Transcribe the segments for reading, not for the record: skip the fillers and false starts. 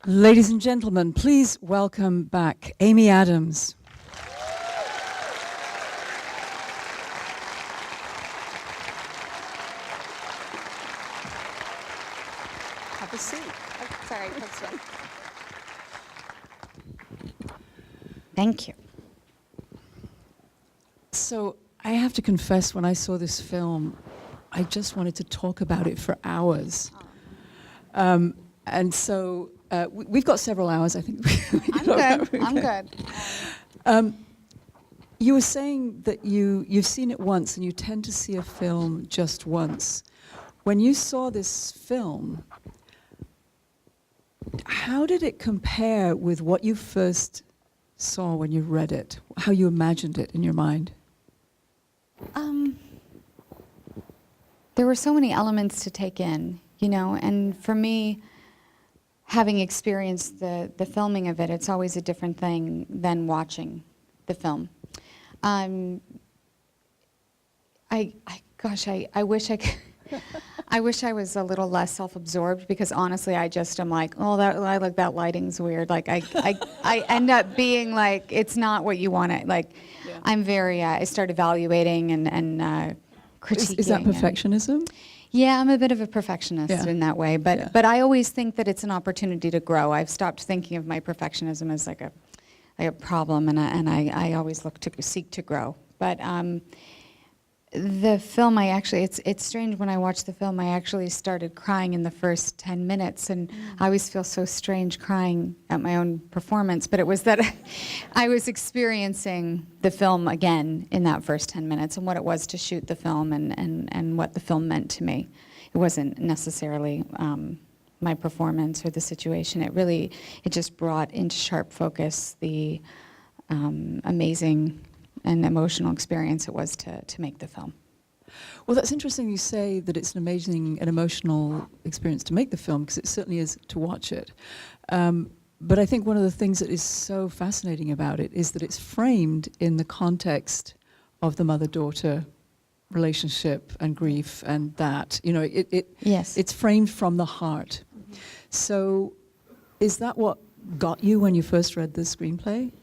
Ladies and gentlemen, please welcome back Amy Adams. Have a seat. Oh, sorry, that's one. Thank you. So I have to confess, when I saw this film, I just wanted to talk about it for hours. And so we've got several hours, I think. I'm good. You were saying that you've seen it once and you tend to see a film just once. When you saw this film, how did it compare with what you first saw when you read it? How you imagined it in your mind? There were so many elements to take in, you know, and for me, having experienced the filming of it, it's always a different thing than watching the film. I wish I could. I wish I was a little less self-absorbed, because honestly, I just am like, oh, that lighting's weird. Like I end up being like, it's not what you want to like. Yeah. I'm very. I start evaluating and critiquing. Is that perfectionism? Yeah, I'm a bit of a perfectionist in that way, but I always think that it's an opportunity to grow. I've stopped thinking of my perfectionism as like a problem, and I always seek to grow. But the film, it's strange, when I watched the film, I actually started crying in the first 10 minutes, and I always feel so strange crying at my own performance, but it was that I was experiencing the film again in that first 10 minutes, and what it was to shoot the film, and what the film meant to me. It wasn't necessarily my performance or the situation. It just brought into sharp focus the amazing and emotional experience it was to make the film. Well, that's interesting you say that it's an amazing and emotional experience to make the film, because it certainly is to watch it. But I think one of the things that is so fascinating about it is that it's framed in the context of the mother-daughter relationship and grief, and that, you know, Yes. It's framed from the heart. Mm-hmm. So is that what got you when you first read the screenplay?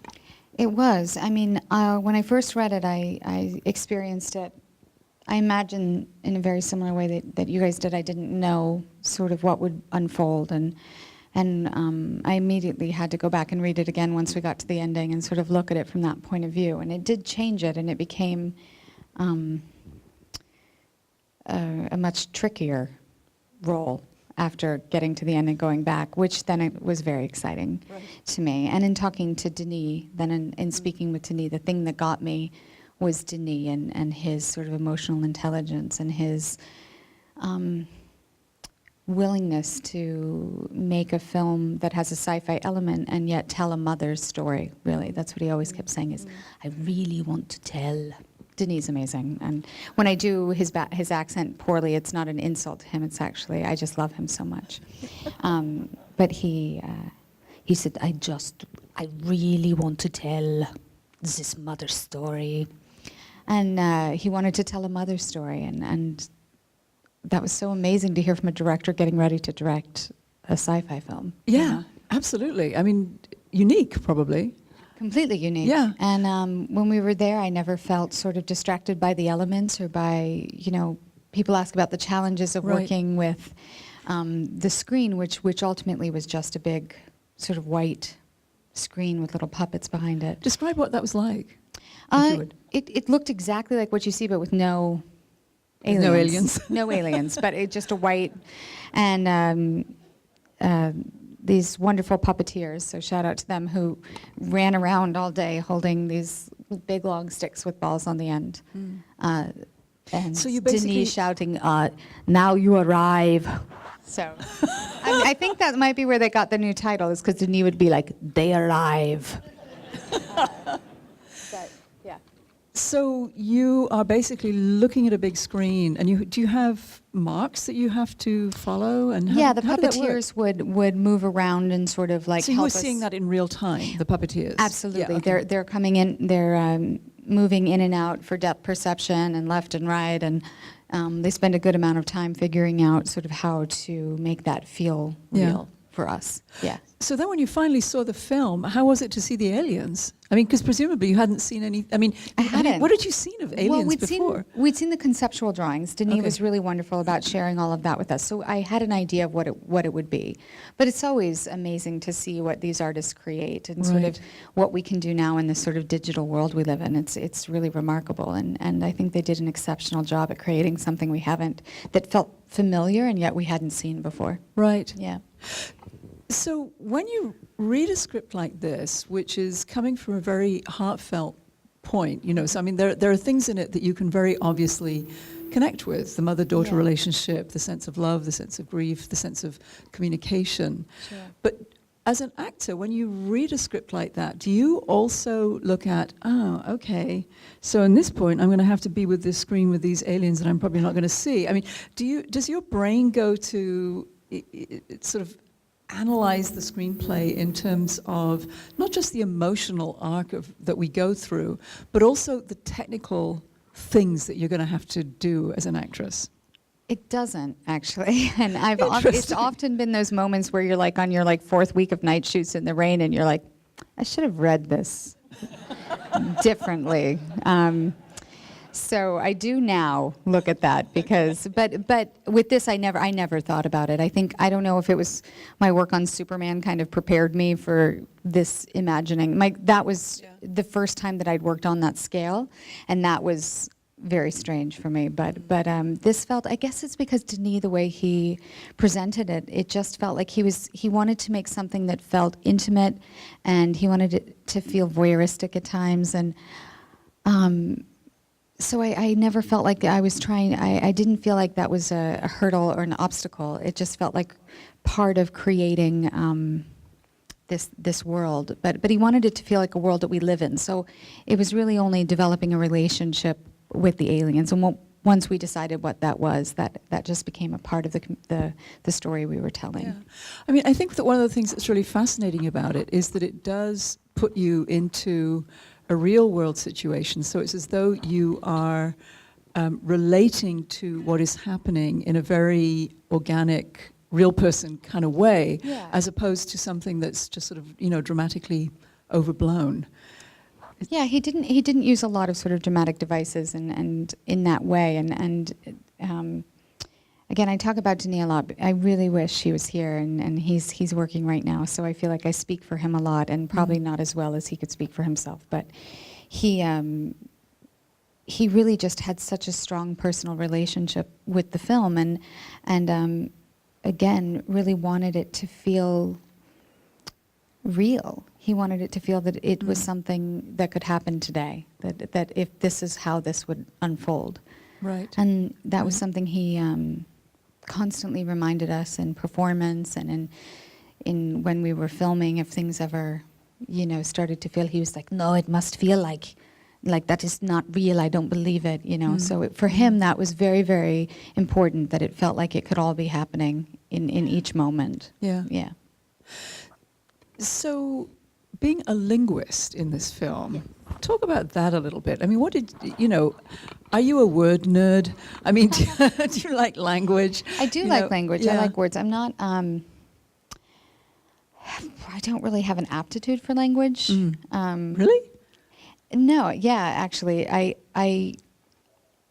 It was. I mean, when I first read it, I experienced it, I imagine, in a very similar way that you guys did. I didn't know sort of what would unfold, and I immediately had to go back and read it again once we got to the ending and sort of look at it from that point of view. And it did change it, and it became a much trickier role after getting to the end and going back, which then it was very exciting to me. And in talking to Denis, then in speaking with Denis, the thing that got me was Denis and his sort of emotional intelligence and his willingness to make a film that has a sci-fi element and yet tell a mother's story, really. That's what he always kept saying is, I really want to tell. Denis is amazing, and when I do his accent poorly, it's not an insult to him. It's actually, I just love him so much. But he said, I really want to tell this mother's story, and he wanted to tell a mother's story, and that was so amazing to hear from a director getting ready to direct a sci-fi film. Yeah, you know? Absolutely. I mean, unique, probably. Completely unique. Yeah. And when we were there, I never felt sort of distracted by the elements or by, you know, people ask about the challenges of working with the screen, which ultimately was just a big sort of white screen with little puppets behind it. Describe what that was like. It looked exactly like what you see, but with no aliens. No aliens. No aliens, but it just a white, and these wonderful puppeteers, so shout out to them, who ran around all day holding these big long sticks with balls on the end. And so you basically Denis shouting, now you arrive. So I think that might be where they got the new title, is because Denis would be like, they arrive. So you are basically looking at a big screen, and do you have marks that you have to follow? And the puppeteers would move around and sort of like. So you were seeing that in real time, the puppeteers. Absolutely, yeah, okay. They're coming in, they're moving in and out for depth perception and left and right, and they spend a good amount of time figuring out sort of how to make that feel real. for us. Yeah. So then when you finally saw the film, how was it to see the aliens? I mean, because presumably you hadn't seen any, I mean, I hadn't. What had you seen of aliens before? We'd seen the conceptual drawings. Denis Okay. was really wonderful about sharing all of that with us. So I had an idea of what it would be. But it's always amazing to see what these artists create and sort of Right. what we can do now in this sort of digital world we live in. It's really remarkable. And I think they did an exceptional job at creating something we haven't, that felt familiar and yet we hadn't seen before. Right. Yeah. So when you read a script like this, which is coming from a very heartfelt point, you know, so I mean, there are things in it that you can very obviously connect with, the mother-daughter Yeah. relationship, the sense of love, the sense of grief, the sense of communication. Sure. But as an actor, when you read a script like that, do you also look at, oh, okay, so in this point, I'm going to have to be with this screen with these aliens that I'm probably not going to see? I mean, does your brain go to sort of analyze the screenplay in terms of not just the emotional arc that we go through, but also the technical things that you're going to have to do as an actress? It doesn't, actually. And it's Interesting. often been those moments where you're like on your like fourth week of night shoots in the rain and you're like, I should have read this differently. So I do now look at that because, but with this, I never thought about it. I don't know if it was my work on Superman kind of prepared me for this imagining. That was the first time that I'd worked on that scale, and that was very strange for me. But this felt, I guess it's because Denis, the way he presented it, it just felt like he wanted to make something that felt intimate, and he wanted it to feel voyeuristic at times, and so I never felt like I was trying, I didn't feel like that was a hurdle or an obstacle. It just felt like part of creating this world. But he wanted it to feel like a world that we live in. So it was really only developing a relationship with the aliens. And once we decided what that was, that just became a part of the story we were telling. Yeah. I mean, I think that one of the things that's really fascinating about it is that it does put you into a real world situation. So it's as though you are relating to what is happening in a very organic, real person kind of way, Yeah. as opposed to something that's just sort of, you know, dramatically overblown. Yeah, he didn't use a lot of sort of dramatic devices and in that way. And again, I talk about Denis a lot. But I really wish he was here, and he's working right now. So I feel like I speak for him a lot, and probably not as well as he could speak for himself. But he really just had such a strong personal relationship with the film, and again, really wanted it to feel real. He wanted it to feel that it was something that could happen today, that if this is how this would unfold. Right. And that was something he constantly reminded us in performance and in when we were filming, if things ever, you know, started to feel, he was like, no, it must feel like that is not real, I don't believe it, you know. So for him, that was very, very important, that it felt like it could all be happening in each moment. Yeah. Yeah. So, being a linguist in this film, talk about that a little bit. I mean, what did, you know, are you a word nerd? I mean, do you like language? I do like language. I like words. I'm not, I don't really have an aptitude for language. Really? No, yeah, actually. Are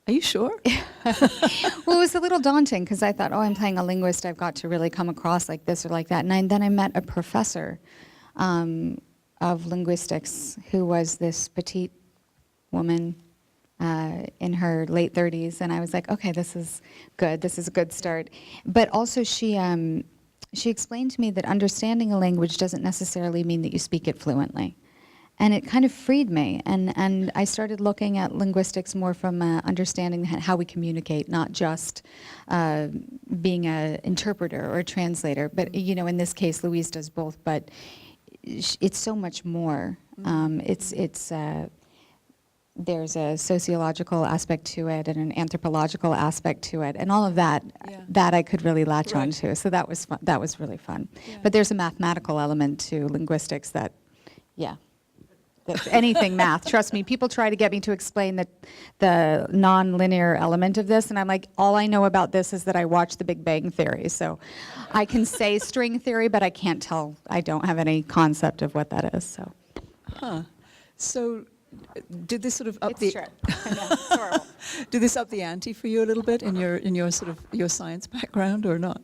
you sure? Well, it was a little daunting because I thought, oh, I'm playing a linguist. I've got to really come across like this or like that. And then I met a professor of linguistics who was this petite woman in her late 30s. And I was like, okay, this is good. This is a good start. But also she explained to me that understanding a language doesn't necessarily mean that you speak it fluently. And it kind of freed me, and I started looking at linguistics more from understanding how we communicate, not just being an interpreter or a translator. But you know, in this case, Louise does both. But it's so much more. There's a sociological aspect to it and an anthropological aspect to it, and all of that. Yeah. That I could really latch onto. So that was fun. That was really fun. Yeah. But there's a mathematical element to linguistics that, yeah. anything math. Trust me, people try to get me to explain the non-linear element of this, and I'm like, all I know about this is that I watched The Big Bang Theory. So I can say string theory, but I can't tell. I don't have any concept of what that is. So. Huh. So did this sort of up It's true. I know, it's horrible. did this up the ante for you a little bit in your sort of your science background or not?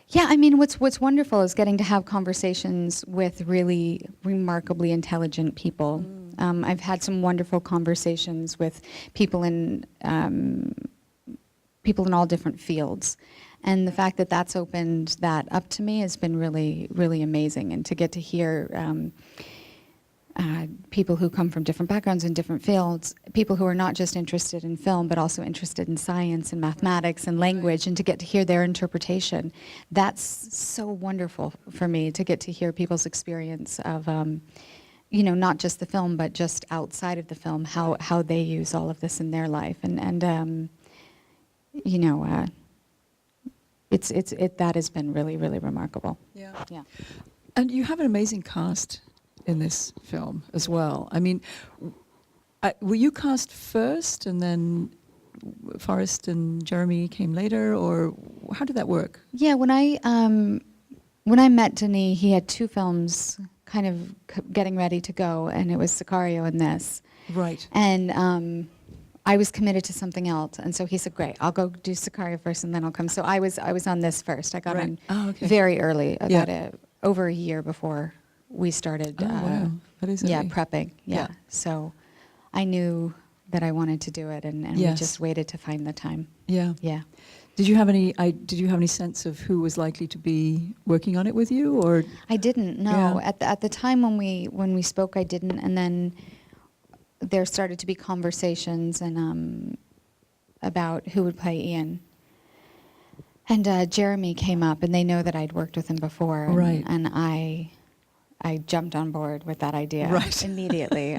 Yeah, I mean, what's wonderful is getting to have conversations with really remarkably intelligent people. I've had some wonderful conversations with people in all different fields, and the fact that that's opened that up to me has been really, really amazing. And to get to hear people who come from different backgrounds and different fields, people who are not just interested in film, but also interested in science and mathematics and language, and to get to hear their interpretation, that's so wonderful for me, to get to hear people's experience of, not just the film, but just outside of the film, how they use all of this in their life. And that has been really, really remarkable. Yeah. Yeah. And you have an amazing cast in this film as well. I mean, were you cast first and then Forrest and Jeremy came later, or how did that work? Yeah, when I met Denis, he had 2 films kind of getting ready to go, and it was Sicario and this. Right. And I was committed to something else, and so he said, "Great, I'll go do Sicario first, and then I'll come." So I was on this first. I got Right. on very early, about over a year before we started. Wow, that is early. Prepping. Yeah. So I knew that I wanted to do it, and we just waited to find the time. Yeah. Yeah. Did you have any sense of who was likely to be working on it with you, or? I didn't. No. Yeah. At the time when we spoke, I didn't, and then there started to be conversations and about who would play Ian. And Jeremy came up, and they know that I'd worked with him before, Right. and I jumped on board with that idea immediately,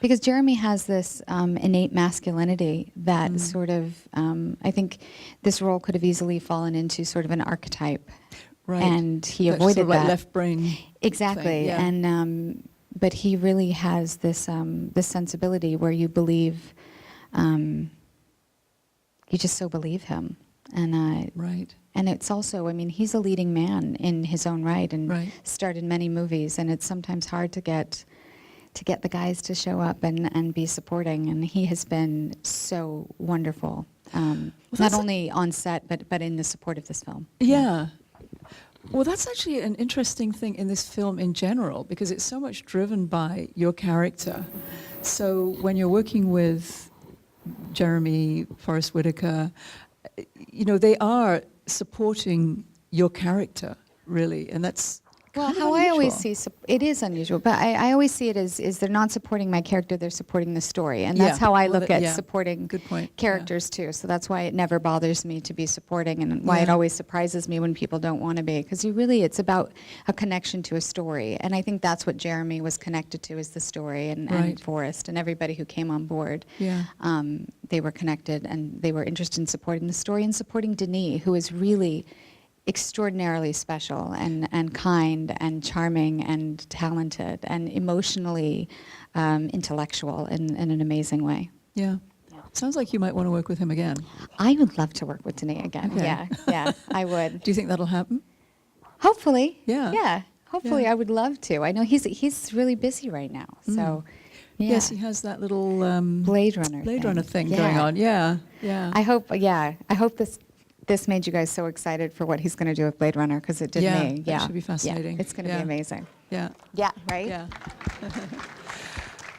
because Jeremy has this innate masculinity that sort of, I think this role could have easily fallen into sort of an archetype, Right. and he That's avoided sort of like that. left brain. Exactly, thing, yeah. and but he really has this this sensibility where you believe, you just so believe him, and Right. and it's also, I mean, he's a leading man in his own right, and Right. starred in many movies, and it's sometimes hard to get the guys to show up and be supporting, and he has been so wonderful, not only on set but in the support of this film. Yeah. Well, that's actually an interesting thing in this film in general, because it's so much driven by your character. So when you're working with Jeremy, Forrest Whitaker, they are supporting your character, really, and that's Well, kind of how I always unusual. see, it is unusual, but I always see it as they're not supporting my character, they're supporting the story. And that's Yeah. how I Well, look that- at yeah. supporting Good point. characters too. So that's why it never bothers me to be supporting, and why it Yeah. always surprises me when people don't want to be. Because it's about a connection to a story. And I think that's what Jeremy was connected to, is the story, and Right. Forrest and everybody who came on board. Yeah. They were connected, and they were interested in supporting the story and supporting Denis, who is really extraordinarily special and kind and charming and talented and emotionally intellectual in an amazing way. Yeah. Sounds like you might want to work with him again. I would love to work with Denis again. Okay. Yeah, I would. Do you think that'll happen? Hopefully. Yeah. Yeah. Hopefully, Yeah. I would love to. I know he's really busy right now. So, yeah. Yes, he has that little Blade Runner thing going on. Yeah. Yeah. I hope this made you guys so excited for what he's going to do with Blade Runner, because it did Yeah, me. that Yeah, should be fascinating. Yeah, it's going to Yeah. be amazing. Yeah. Yeah, right? Yeah.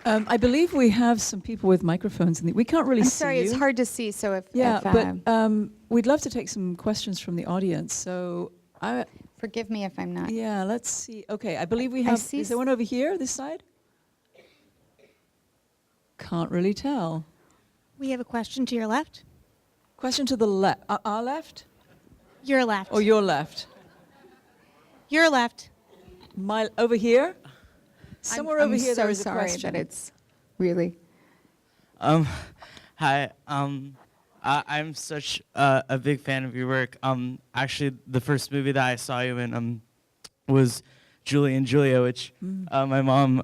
I believe we have some people with microphones, we can't really I'm see sorry, you. it's hard to see. So if but we'd love to take some questions from the audience. So forgive me if I'm not. yeah, let's see. Okay, I believe we I have. see Is there one over here, this side? Can't really tell. We have a question to your left. Question to the left. Our left Your left. or your left? Your left. My over here. Somewhere over here there is a sorry question. that it's really. Hi. I'm such a big fan of your work. Actually, the first movie that I saw you in was Julie and Julia, which my mom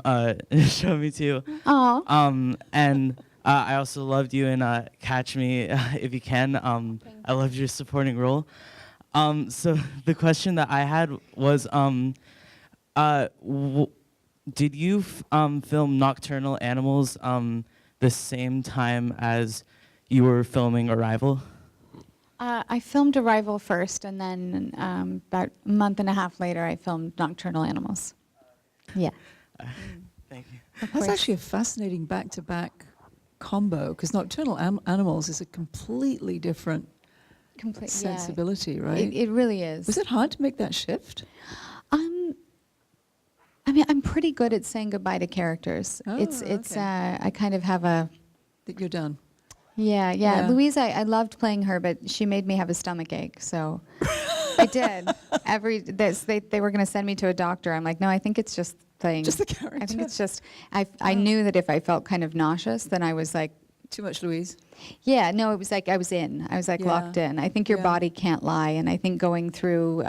showed me too. Oh. And I also loved you in Catch Me If You Can. I loved your supporting role. So the question that I had was, did you film Nocturnal Animals the same time as you were filming Arrival? I filmed Arrival first, and then about a month and a half later, I filmed Nocturnal Animals. Yeah. Thank you. Of That's course. actually a fascinating back-to-back combo, because Nocturnal Animals is a completely different Complete sensibility, yeah. right? It really is. Was it hard to make that shift? I mean, I'm pretty good at saying goodbye to characters. Oh, it's okay. I kind of have a That you're done. yeah. Yeah. Louise, I loved playing her, but she made me have a stomach ache, so I did. They were going to send me to a doctor. I'm like, no, I think it's just playing. Just the character. I think it's just I knew that if I felt kind of nauseous, then I was like, Too much Louise. yeah, no, it was like I was like Yeah. locked in. I think your Yeah. body can't lie, and I think going through,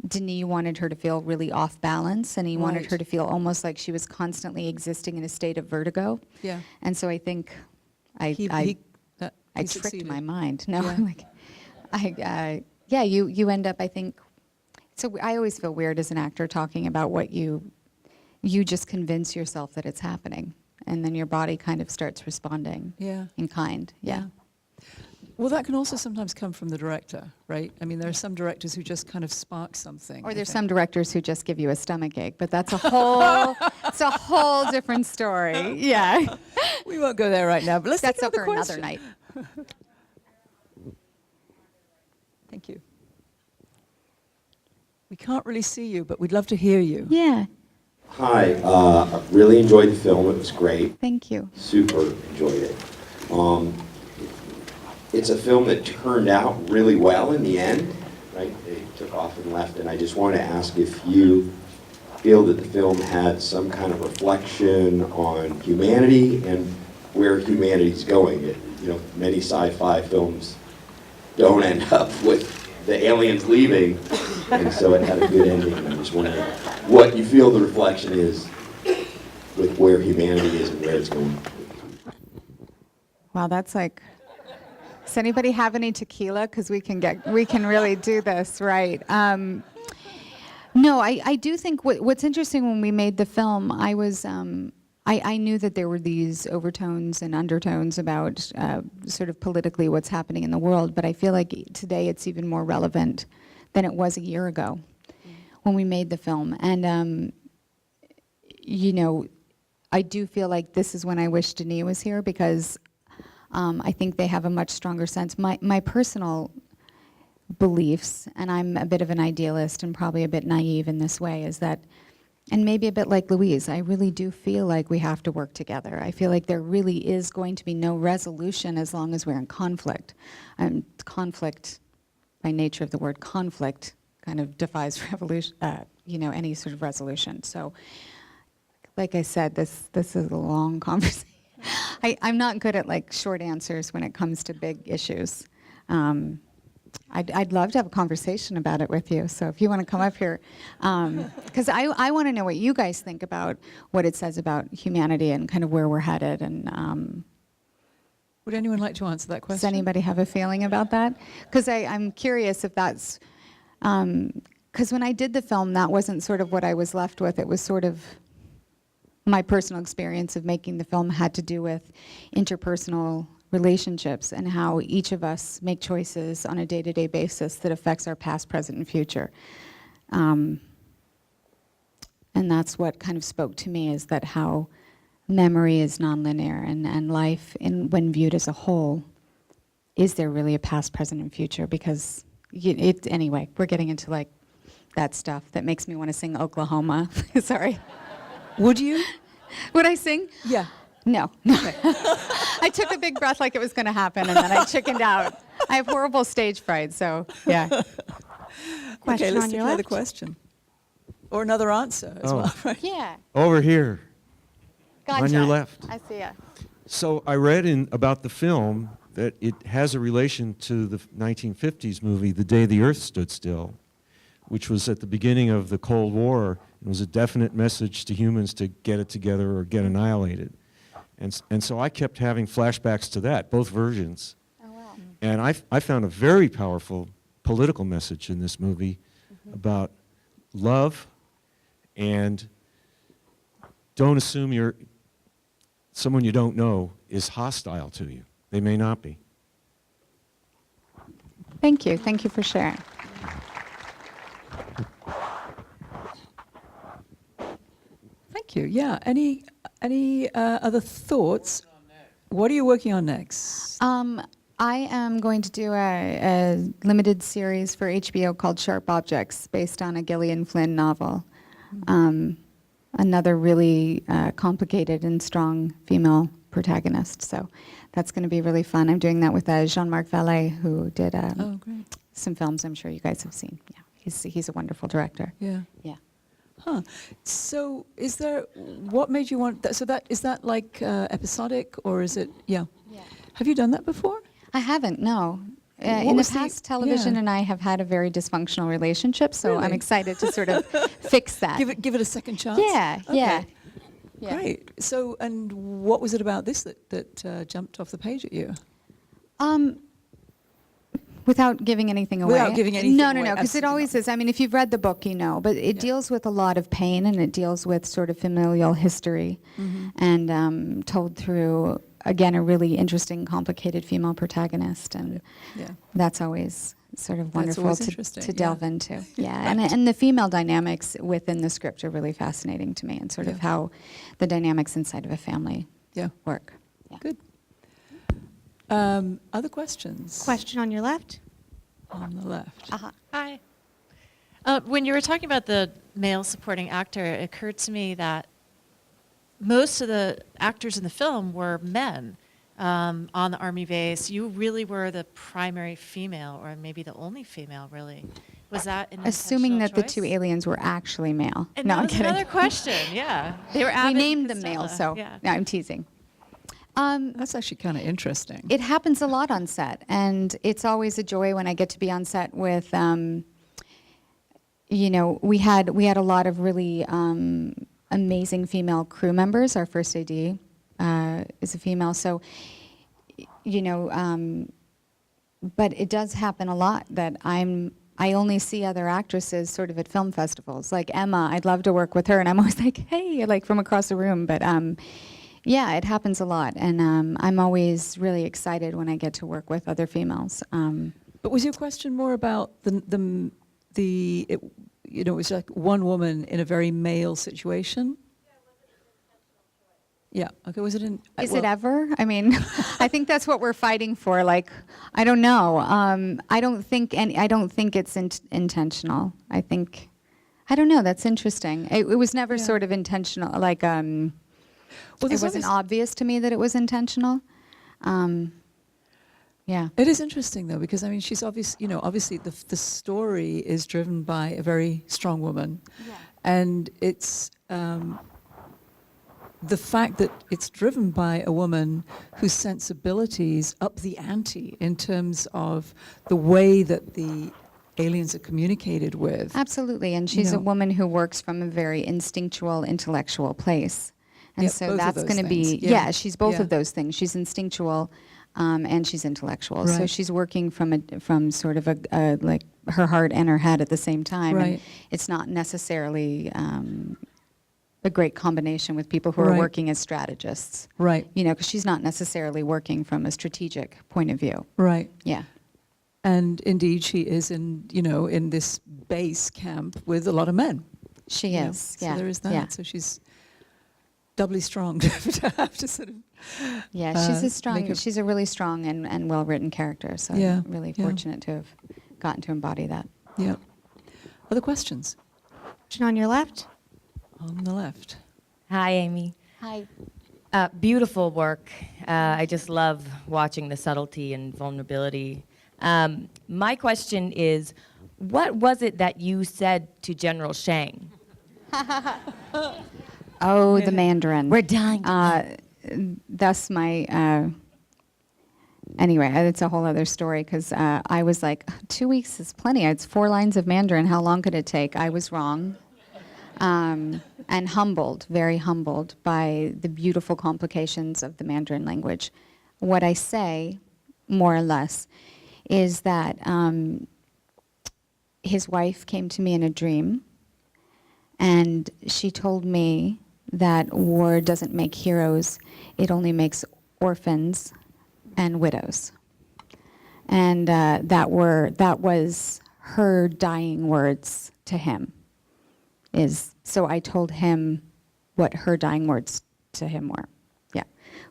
Denis wanted her to feel really off balance, and he wanted Right. her to feel almost like she was constantly existing in a state of vertigo. Yeah. And so I think I He tricked succeeded. my mind. No, Yeah. I'm like, yeah, you end up, I think, so I always feel weird as an actor talking about what you just convince yourself that it's happening, and then your body kind of starts responding Yeah. in kind. Yeah. Well, that can also sometimes come from the director, right? I mean, there are some directors who just kind of spark something. Or I there's think. some directors who just give you a stomach ache, but that's a whole, it's a whole different story. Yeah. We won't go there right now, but let's That's take up for another another question. night. Thank you. We can't really see you, but we'd love to hear you. Yeah. Hi, I really enjoyed the film. It was great. Thank you. Super enjoyed it. It's a film that turned out really well in the end, right? They took off and left, and I just want to ask if you feel that the film had some kind of reflection on humanity and where humanity's going. Many sci-fi films don't end up with the aliens leaving, and so it had a good ending. And I'm just wondering what you feel the reflection is with where humanity is and where it's going. Wow, that's like, does anybody have any tequila? Because we can really do this, right? No, I do think what's interesting when we made the film, I knew that there were these overtones and undertones about sort of politically what's happening in the world, but I feel like today it's even more relevant than it was a year ago when we made the film. And, I do feel like this is when I wish Denis was here, because I think they have a much stronger sense. My personal beliefs, and I'm a bit of an idealist and probably a bit naive in this way, is that, and maybe a bit like Louise, I really do feel like we have to work together. I feel like there really is going to be no resolution as long as we're in conflict. Conflict, by nature of the word conflict, kind of defies revolution, any sort of resolution. So, like I said, this is a long conversation. I'm not good at short answers when it comes to big issues. I'd love to have a conversation about it with you. So if you want to come up here, because I want to know what you guys think about what it says about humanity and kind of where we're headed. And Would anyone like to answer that question? does anybody have a feeling about that? Because I'm curious if that's, because when I did the film, that wasn't sort of what I was left with. It was sort of my personal experience of making the film had to do with interpersonal relationships and how each of us make choices on a day-to-day basis that affects our past, present, and future. And that's what kind of spoke to me, is that how memory is nonlinear, and life, when viewed as a whole, is there really a past, present, and future? Because anyway, we're getting into that stuff that makes me want to sing Oklahoma. Sorry. Would you? Would I sing? Yeah. No. I took a big breath like it was going to happen, and then I chickened out. I have horrible stage fright, so yeah. Question Okay, let's on take your another left. question. Or another answer as Oh. well, right? Yeah. Over here, Gotcha. on your left. I see ya. So I read about the film that it has a relation to the 1950s movie, The Day the Earth Stood Still, which was at the beginning of the Cold War, was a definite message to humans to get it together or get annihilated. And so I kept having flashbacks to that, both versions. Oh, wow. And I found a very powerful political message in this movie about love, and don't assume someone you don't know is hostile to you. They may not be. Thank you. Thank you for sharing. Thank you. Yeah. Any other thoughts? What are you working on next? I am going to do a limited series for HBO called Sharp Objects, based on a Gillian Flynn novel. Another really complicated and strong female protagonist. So that's going to be really fun. I'm doing that with Jean-Marc Vallée, who did Oh, great. some films I'm sure you guys have seen. Yeah, he's a wonderful director. Yeah. Yeah. Huh. So what made you want that? So is that like episodic, or is it, yeah. Have you done that before? I haven't, no. What In the was past, television yeah. and I have had a very dysfunctional relationship, so I'm Really? excited to sort of fix that. Give it a second chance? Yeah, yeah. Okay. Great. So, and what was it about this that jumped off the page at you? Without giving anything away. Without giving anything No, away, because it absolutely always not. is. I mean, if you've read the book, you know, but it deals with a lot of pain, and it deals with sort of familial history, and told through, again, a really interesting, complicated female protagonist, and Yeah. that's always sort of wonderful always to interesting, to yeah. delve into. Yeah, and the female dynamics within the script are really fascinating to me, and sort of Yeah. how the dynamics inside of a family Yeah. work. Yeah. Good. Other questions? Question on your left. On the left. Hi. When you were talking about the male supporting actor, it occurred to me that most of the actors in the film were men on the Army base. You really were the primary female, or maybe the only female, really. Was that an Assuming that intentional the two choice? aliens were actually male. And No, that I'm was kidding. another question, yeah. They were We Abbott and named them male, Costello, so yeah. no, I'm teasing. That's actually kind of interesting. It happens a lot on set, and it's always a joy when I get to be on set with. You know, we had a lot of really amazing female crew members. Our first AD is a female, so you know. But it does happen a lot that I only see other actresses sort of at film festivals, like Emma. I'd love to work with her, and I'm always like, hey, like from across the room, but. Yeah, it happens a lot, and I'm always really excited when I get to work with other females. But was your question more about it, you know, it was like one woman in a very male situation? Yeah. Okay. Was it in? Is it ever? I mean, I think that's what we're fighting for. Like, I don't know. I don't think it's intentional. I don't know. That's interesting. It was never Yeah. sort of intentional. Like, Well, it there's wasn't always- obvious to me that it was intentional. Yeah. It is interesting though, because I mean, she's obviously the story is driven by a very strong woman, and it's the fact that it's driven by a woman whose sensibilities up the ante in terms of the way that the aliens are communicated with. Absolutely, and You she's a know. woman who works from a very instinctual, intellectual place. And Yep, so both of that's those going to be, things, yeah. she's both Yeah. of those things. She's instinctual and she's intellectual. So Right. she's working from sort of a like her heart and her head at the same time. And Right. it's not necessarily a great combination with people who are Right. working as strategists. Right. You know, because she's not necessarily working from a strategic point of view. Right. Yeah. And indeed, she is in this base camp with a lot of men. She you know. is. So Yeah. there is that. Yeah. So she's doubly strong to have to sort of. Yeah, she's make a- she's a really strong and well-written character. So Yeah, I'm really yeah. fortunate to have gotten to embody that. Yeah. Other questions? Question on your left. On the left. Hi, Amy. Hi. Beautiful work. I just love watching the subtlety and vulnerability. My question is, what was it that you said to General Shang? Oh, the Mandarin. We're dying. Thus my. Anyway, it's a whole other story because I was like, 2 weeks is plenty. It's 4 lines of Mandarin. How long could it take? I was wrong. and humbled, very humbled by the beautiful complications of the Mandarin language. What I say, more or less, is that his wife came to me in a dream, and she told me that war doesn't make heroes, it only makes orphans and widows. And that was her dying words to him. So I told him what her dying words to him were. Yeah,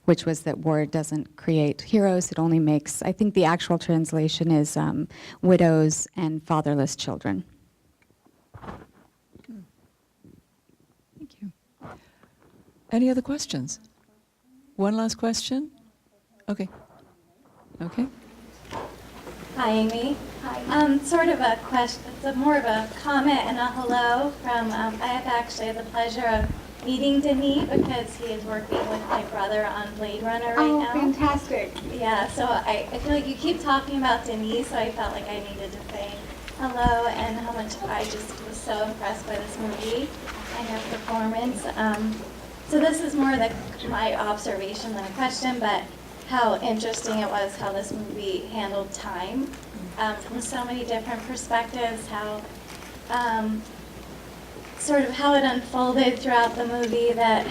which was that war doesn't create heroes, it only makes, I think the actual translation is widows and fatherless children. Thank you. Any other questions? One last question? Okay. Okay. Hi, Amy. Hi. Sort of a question, it's more of a comment and a hello from, I have actually had the pleasure of meeting Denis because he is working with my brother on Blade Runner right now. Oh, fantastic. Yeah, so I feel like you keep talking about Denis, so I felt like I needed to say hello and how much I just was so impressed by this movie and her performance. So this is more my observation than a question, but how interesting it was how this movie handled time from so many different perspectives, how sort of how it unfolded throughout the movie, that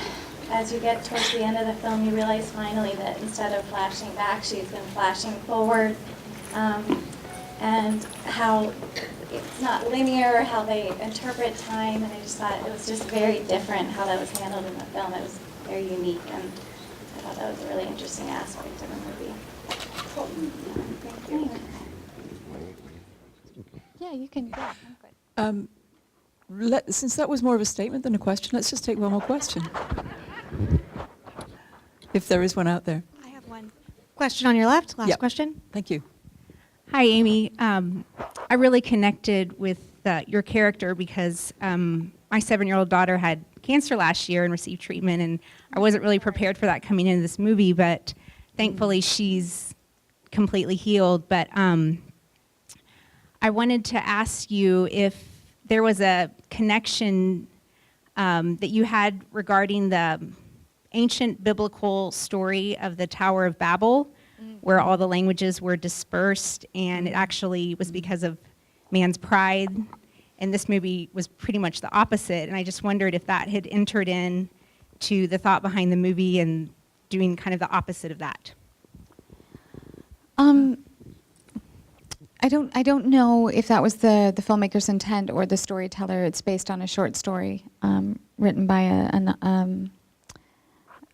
as you get towards the end of the film you realize finally that instead of flashing back she's been flashing forward, and how it's not linear, how they interpret time, and I just thought it was just very different how that was handled in the film. It was very unique, and I thought that was a really interesting aspect of the movie. Thank you. Yeah, you can go. I'm good. Since that was more of a statement than a question, let's just take one more question. If there is one out there. I have one question on your left. Last Yep. question. Thank you. Hi, Amy. I really connected with your character because my 7-year-old daughter had cancer last year and received treatment, and I wasn't really prepared for that coming into this movie, but thankfully she's completely healed. But I wanted to ask you if there was a connection that you had regarding the ancient biblical story of the Tower of Babel, where all the languages were dispersed, and it actually was because of man's pride, and this movie was pretty much the opposite. And I just wondered if that had entered in to the thought behind the movie and doing kind of the opposite of that. I don't know if that was the filmmaker's intent or the storyteller. It's based on a short story written by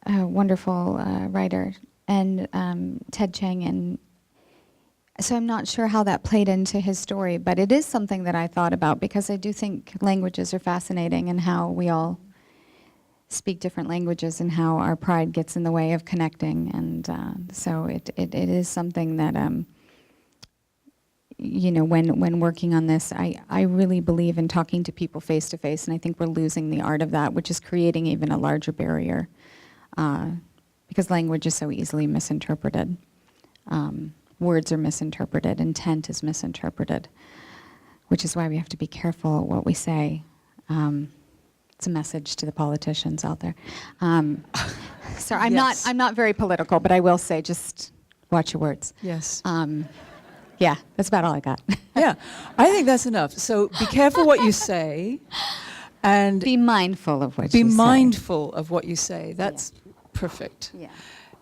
a wonderful writer, and Ted Chiang, and so I'm not sure how that played into his story, but it is something that I thought about because I do think languages are fascinating, and how we all speak different languages and how our pride gets in the way of connecting, and so it is something that you know, when working on this, I really believe in talking to people face to face, and I think we're losing the art of that, which is creating even a larger barrier, because language is so easily misinterpreted. Words are misinterpreted, intent is misinterpreted, which is why we have to be careful what we say. It's a message to the politicians out there. So I'm Yes. not very political, but I will say, just watch your words. Yes. Yeah, that's about all I got. Yeah, I think that's enough. So be careful what you say, and Be mindful of what be you say. mindful of what you say. That's perfect. Yeah.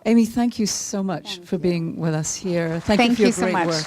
Amy, thank you so much Thank for you. being with us here. Thank you Thank for your you so great much. work.